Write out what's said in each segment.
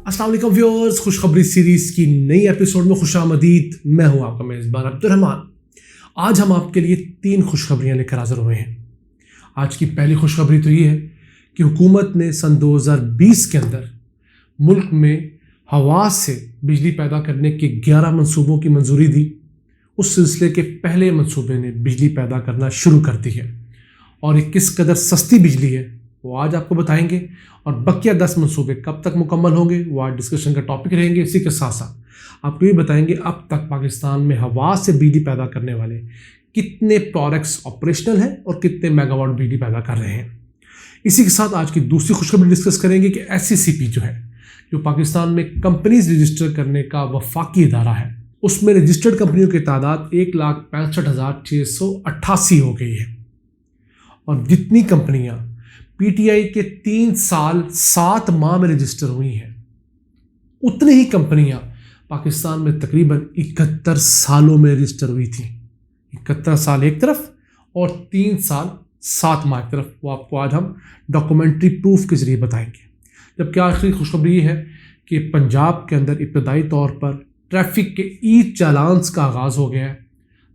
अस्सलाम वालेकुम व्यूअर्स, खुशखबरी सीरीज की नई एपिसोड में खुशामदीद। मैं हूं आपका मेज़बान अब्दुर्रहमान। आज हम आपके लिए 3 खुशखबरियां लेकर हाजिर हुए हैं। आज की पहली खुशखबरी तो ये है कि हुकूमत ने सन 2020 के अंदर मुल्क में हवा से बिजली पैदा करने के 11 मंसूबों की मंजूरी दी। उस सिलसिले के पहले मंसूबे ने बिजली पैदा करना शुरू कर दी है और ये किस कदर सस्ती बिजली है वो आज आपको बताएंगे, और बकिया 10 मंसूबे कब तक मुकम्मल होंगे वो आज डिस्कशन का टॉपिक रहेंगे। इसी के साथ साथ आपको ये बताएंगे अब तक पाकिस्तान में हवा से बिजली पैदा करने वाले कितने प्रोडक्ट्स ऑपरेशनल हैं और कितने मेगावाट बिजली पैदा कर रहे हैं। इसी के साथ आज की दूसरी खुशखबरी डिस्कस करेंगे कि SCCP जो है, जो पाकिस्तान में कंपनीज रजिस्टर करने का वफाकी इदारा है, उसमें रजिस्टर्ड कंपनियों की तादाद 1,65,688 हो गई है और जितनी कंपनियां PTI के 3 साल 7 माह में रजिस्टर हुई हैं, उतनी ही कंपनियां पाकिस्तान में तकरीबन 71 सालों में रजिस्टर हुई थी। 71 साल एक तरफ और 3 साल 7 माह एक तरफ, वो आपको आज हम डॉक्यूमेंट्री प्रूफ के जरिए बताएंगे। जबकि आखिरी खुशखबरी है कि पंजाब के अंदर इब्तदाई तौर पर ट्रैफिक के चालान्स का आगाज़ हो गया है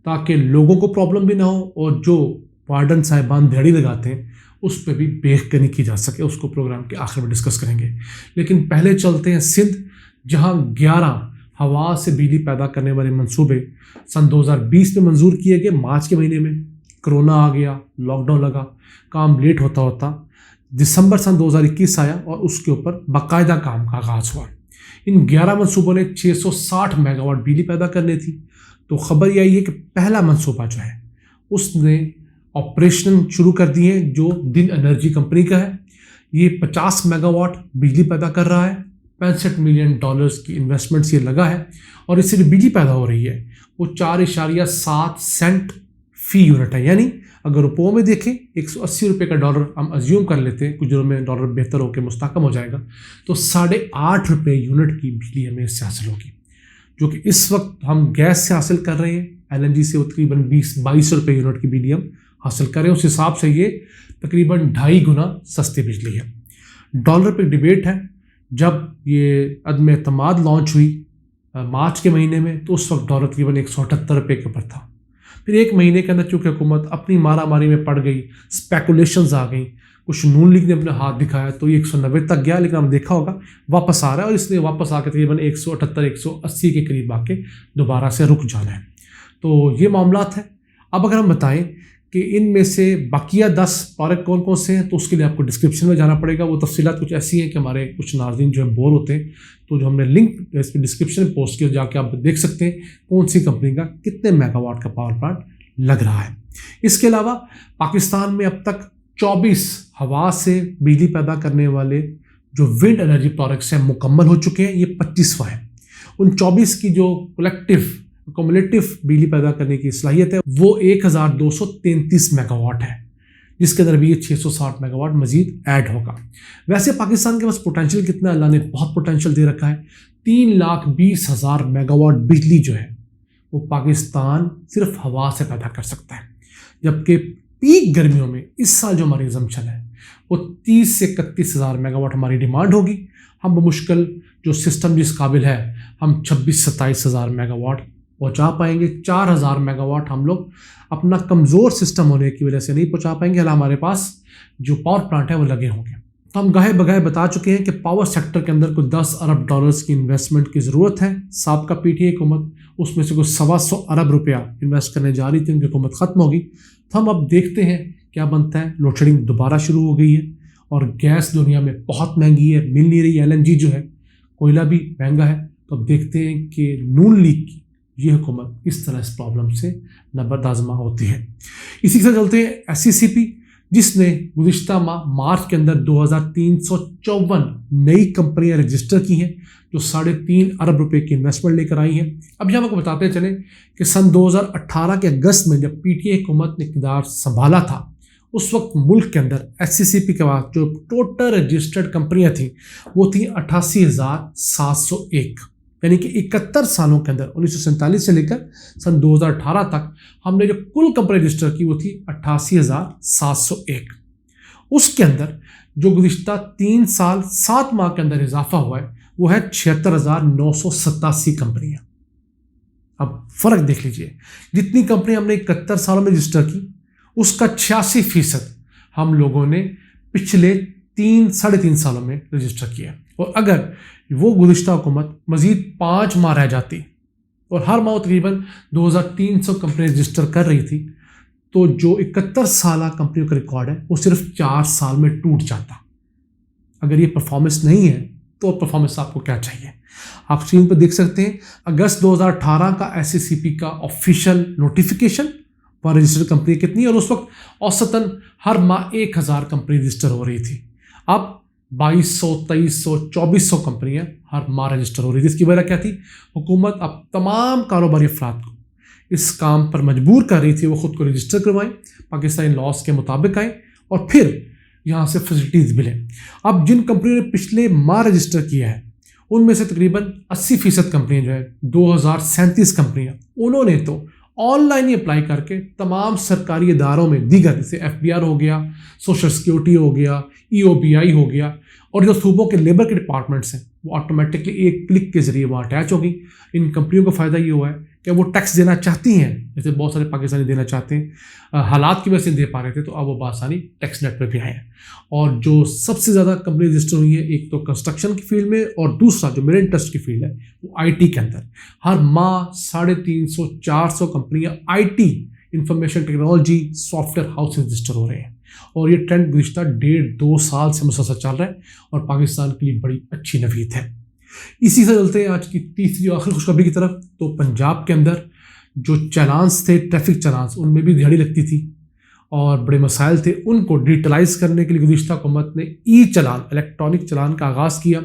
ताकि लोगों को प्रॉब्लम भी ना हो और जो वार्डन साहिबान दिहाड़ी लगाते हैं उस पर भी बेखनी की जा सके। उसको प्रोग्राम के आखिर में डिस्कस करेंगे, लेकिन पहले चलते हैं सिंध, जहां 11 हवा से बिजली पैदा करने वाले मंसूबे सन 2020 में मंजूर किए गए। मार्च के महीने में कोरोना आ गया, लॉकडाउन लगा, काम लेट होता होता दिसंबर सन 2021 आया और उसके ऊपर बाकायदा काम का आगाज़ हुआ। इन 11 मंसूबों ने 660 मेगावाट बिजली पैदा करनी थी। तो खबर यह आई है कि पहला मंसूबा जो है उसने ऑपरेशन शुरू कर दिए, जो दिन एनर्जी कंपनी का है। ये 50 मेगावाट बिजली पैदा कर रहा है। $65 मिलियन की इन्वेस्टमेंट ये लगा है और इससे जो बिजली पैदा हो रही है वो 4.7 सेंट फी यूनिट है। यानी अगर रुपयों में देखें 180 रुपये का डॉलर हम अज्यूम कर लेते हैं, कुछ दिनों में डॉलर बेहतर होकर मुस्तकम हो जाएगा, तो 8.5 रुपये यूनिट की बिजली हमें इससे हासिल होगी, जो कि इस वक्त हम गैस से हासिल कर रहे हैं। LNG से तकरीबन 20-22 रुपये यूनिट की बिजली हम हासिल करें। उस हिसाब से ये तकरीबन 2.5 गुना सस्ती बिजली है। डॉलर पे डिबेट है। जब ये अदम एतमाद लॉन्च हुई मार्च के महीने में, तो उस वक्त डॉलर तकरीबन 178 रुपये के ऊपर था। फिर एक महीने के अंदर चूँकि हुकूमत अपनी मारामारी में पड़ गई, स्पेकुलेशंस आ गई, कुछ नून लीग ने अपना हाथ दिखाया तो ये 190 तक गया, लेकिन हमने देखा होगा वापस आ रहा है और इसलिए वापस आके तकरीबन 178-180 के करीब आके दोबारा से रुक जाना है। तो ये मामला है। अब अगर हम बताएं कि इनमें से बाकिया 10 प्रोडक्ट कौन कौन से हैं, तो उसके लिए आपको डिस्क्रिप्शन में जाना पड़ेगा। वो तफसीलात कुछ ऐसी हैं कि हमारे कुछ नाज़रीन जो है बोर होते हैं, तो जो हमने लिंक इस पर डिस्क्रिप्शन में पोस्ट किया, जाके आप देख सकते हैं कौन सी कंपनी का कितने मेगावाट का पावर प्लांट लग रहा है। इसके अलावा पाकिस्तान में अब तक 24 हवा से बिजली पैदा करने वाले जो विंड एनर्जी प्रोडक्ट्स हैं मुकम्मल हो चुके हैं। ये 25वां है। उन 24 की जो कम्युलेटिव बिजली पैदा करने की सलाहियत है वो 1233 मेगावाट है, जिसके अंदर भी ये 660 मेगावाट मजीद ऐड होगा। वैसे पाकिस्तान के पास पोटेंशियल कितना, अल्लाह ने बहुत पोटेंशियल दे रखा है। 3,20,000 मेगावाट बिजली जो है वो पाकिस्तान सिर्फ हवा से पैदा कर सकता है, जबकि पीक गर्मियों में इस साल जो हमारी एजम्पशन है वो 30 से 31,000 मेगावाट हमारी डिमांड होगी। हम बमुश्किल जो सिस्टम जिस काबिल है हम 26-27,000 मेगावाट पहुँचा पाएंगे। 4,000 मेगावाट हम लोग अपना कमज़ोर सिस्टम होने की वजह से नहीं पहुँचा पाएंगे, हालांकि हमारे पास जो पावर प्लांट है वो लगे होंगे। तो हम गाहे बगाहे बता चुके हैं कि पावर सेक्टर के अंदर कुछ 10 अरब डॉलर्स की इन्वेस्टमेंट की ज़रूरत है। साबका PTI हुकूमत उसमें से कुछ 125 अरब रुपया इन्वेस्ट करने जा रही थी, उनकी हुकूमत ख़त्म होगी। तो हम अब देखते हैं क्या बनता है। लोड शेडिंग दोबारा शुरू हो गई है और गैस दुनिया में बहुत महंगी है, मिल नहीं रही। LNG जो है, कोयला भी महंगा है। तो अब देखते हैं कि नून लीग की ये हुकूमत किस तरह इस प्रॉब्लम से नबर्दाज़मा होती है। इसी के साथ चलते हैं SCCP, जिसने गुज़िश्ता माह मार्च के अंदर 2,354 नई कंपनियां रजिस्टर की हैं, जो 3.5 अरब रुपए की इन्वेस्टमेंट लेकर आई हैं। अभी हम आपको बताते चलें कि सन 2018 के अगस्त में जब PTI हुकूमत ने इक़्तिदार संभाला था, उस वक्त मुल्क के अंदर SCCP के बाद जो टोटल रजिस्टर्ड कंपनियां थीं वो थी 88,701। यानी कि 71 सालों के अंदर 1947 से लेकर सन 2018 तक हमने जो कुल कंपनी रजिस्टर की वो थी 88,701। उसके अंदर जो गुज़िश्ता 3 साल 7 माह के अंदर इजाफा हुआ है वो है 76,987 कंपनियां। अब फर्क देख लीजिए, जितनी कंपनी हमने 71 सालों में रजिस्टर की उसका 86% हम लोगों ने पिछले 3-3.5 सालों में रजिस्टर किया। और अगर वो गुज़िश्ता हुकूमत मजीद 5 माह रह जाती और हर माह तकरीबन 2300 कंपनी रजिस्टर कर रही थी, तो जो 71 साल कंपनियों का रिकॉर्ड है वो सिर्फ 4 साल में टूट जाता। अगर ये परफॉर्मेंस नहीं है तो परफॉर्मेंस आपको क्या चाहिए? आप स्क्रीन पर देख सकते हैं अगस्त 2018 का SCCP का ऑफिशियल नोटिफिकेशन, वहाँ रजिस्टर्ड कंपनी कितनी, और उस वक्त औसतन हर माह 1000 कंपनी रजिस्टर हो रही थी। अब 2200, 2300, 2400 कंपनियां हर माह रजिस्टर हो रही थी। इसकी वजह क्या थी? हुकूमत अब तमाम कारोबारी अफराद को इस काम पर मजबूर कर रही थी, वो खुद को रजिस्टर करवाएं, पाकिस्तानी लॉस के मुताबिक आएँ और फिर यहाँ से फैसिलिटीज़ मिलें। अब जिन कंपनियों ने पिछले माह रजिस्टर किया है उनमें से तकरीबन 80% कंपनियां जो है 2037 कंपनियां, उन्होंने तो ऑनलाइन ही अप्लाई करके तमाम सरकारी इदारों में दीगर, जैसे FBR हो गया, सोशल सिक्योरिटी हो गया, EOBI हो गया, और जो सूबों के लेबर के डिपार्टमेंट्स हैं वो ऑटोमेटिकली एक क्लिक के जरिए वहाँ अटैच हो गई। इन कंपनियों का फ़ायदा ये हुआ है कि वो टैक्स देना चाहती हैं, जैसे बहुत सारे पाकिस्तानी देना चाहते हैं, हालात की वजह से दे पा रहे थे, तो अब वो बासानी टैक्स नेट पर भी आए हैं। और जो सबसे ज़्यादा कंपनी रजिस्टर हुई है, एक तो कंस्ट्रक्शन की फील्ड में और दूसरा जो मेरे इंटरेस्ट की फील्ड है वो IT के अंदर। हर माह 350-400 कंपनियाँ IT, information technology, software house register हो रहे हैं। और ये ट्रेंड गुज़िश्ता 1.5-2 साल से मुसलसल चल रहा है और पाकिस्तान के लिए बड़ी अच्छी नवीद है। इसी से चलते हैं आज की तीसरी और आखिरी खुशखबरी की तरफ। तो पंजाब के अंदर जो चालान्स थे, ट्रैफिक चालान्स, उनमें भी दिहाड़ी लगती थी और बड़े मसाइल थे, उनको डिजिटलाइज करने के लिए गुज़िश्ता हुकूमत ने चालान, इलेक्ट्रॉनिक चालान का आगाज़ किया।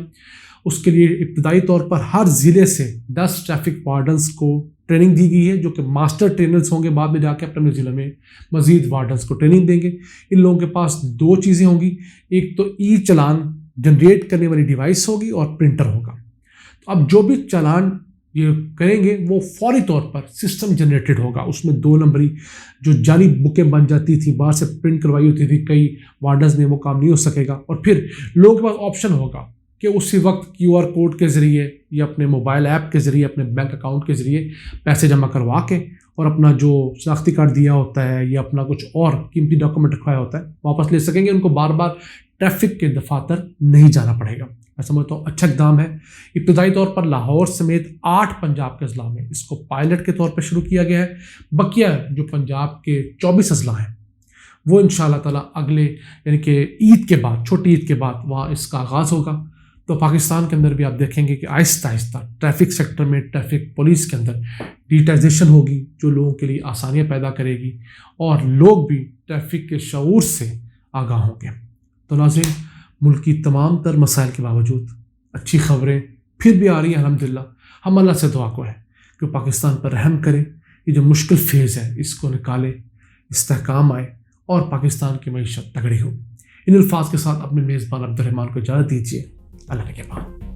उसके लिए इब्तदाई तौर पर हर ज़िले से 10 ट्रैफिक वार्डन्स को ट्रेनिंग दी गई है, जो कि मास्टर ट्रेनर्स होंगे, बाद में जाके अपने ज़िले में मज़ीद वार्डन्स को ट्रेनिंग देंगे। इन लोगों के पास 2 चीज़ें होंगी, एक तो चालान जनरेट करने वाली डिवाइस होगी और प्रिंटर होगा। तो अब जो भी चालान ये करेंगे वो फौरी तौर पर सिस्टम जनरेटेड होगा। उसमें 2 नंबरी जो जाली बुकें बन जाती थी, बाहर से प्रिंट करवाई होती थी कई वार्डन्स में, वो काम नहीं हो सकेगा। और फिर लोगों के पास ऑप्शन होगा कि उसी वक्त QR कोड के ज़रिए या अपने मोबाइल ऐप के ज़रिए, अपने बैंक अकाउंट के ज़रिए पैसे जमा करवा के और अपना जो शनाख्ती कार्ड दिया होता है या अपना कुछ और कीमती डॉक्यूमेंट रखवाया होता है वापस ले सकेंगे। उनको बार बार ट्रैफिक के दफातर नहीं जाना पड़ेगा। मैं समझता हूँ अच्छा इक़दाम है। इब्तदाई तौर पर लाहौर समेत 8 पंजाब के अजला में इसको पायलट के तौर पर शुरू किया गया है। बकिया जो पंजाब के 24 अजला हैं वो इंशाअल्लाह ताला अगले, यानी कि ईद के बाद, छोटी ईद के बाद वहाँ इसका आगाज़ होगा। तो पाकिस्तान के अंदर भी आप देखेंगे कि आहिस्ता आहिस्ता ट्रैफिक सेक्टर में, ट्रैफिक पुलिस के अंदर डिजिटाइजेशन होगी, जो लोगों के लिए आसानियाँ पैदा करेगी और लोग भी ट्रैफिक के शऊर से आगाह होंगे। तो नाज़रीन, मुल्क की तमाम तर मसाइल के बावजूद अच्छी खबरें फिर भी आ रही हैं अल्हम्दुलिल्लाह। हम अल्लाह से दुआ को है कि पाकिस्तान पर रहम करे, ये जो मुश्किल फेज़ है इसको निकाले, इस्तेहकाम आए और पाकिस्तान की मईशत तगड़ी हो। इन अल्फाज के साथ अपने मेज़बान अब्दुर्रहमान को इजाज़त दीजिए। अल्लाह के बाद।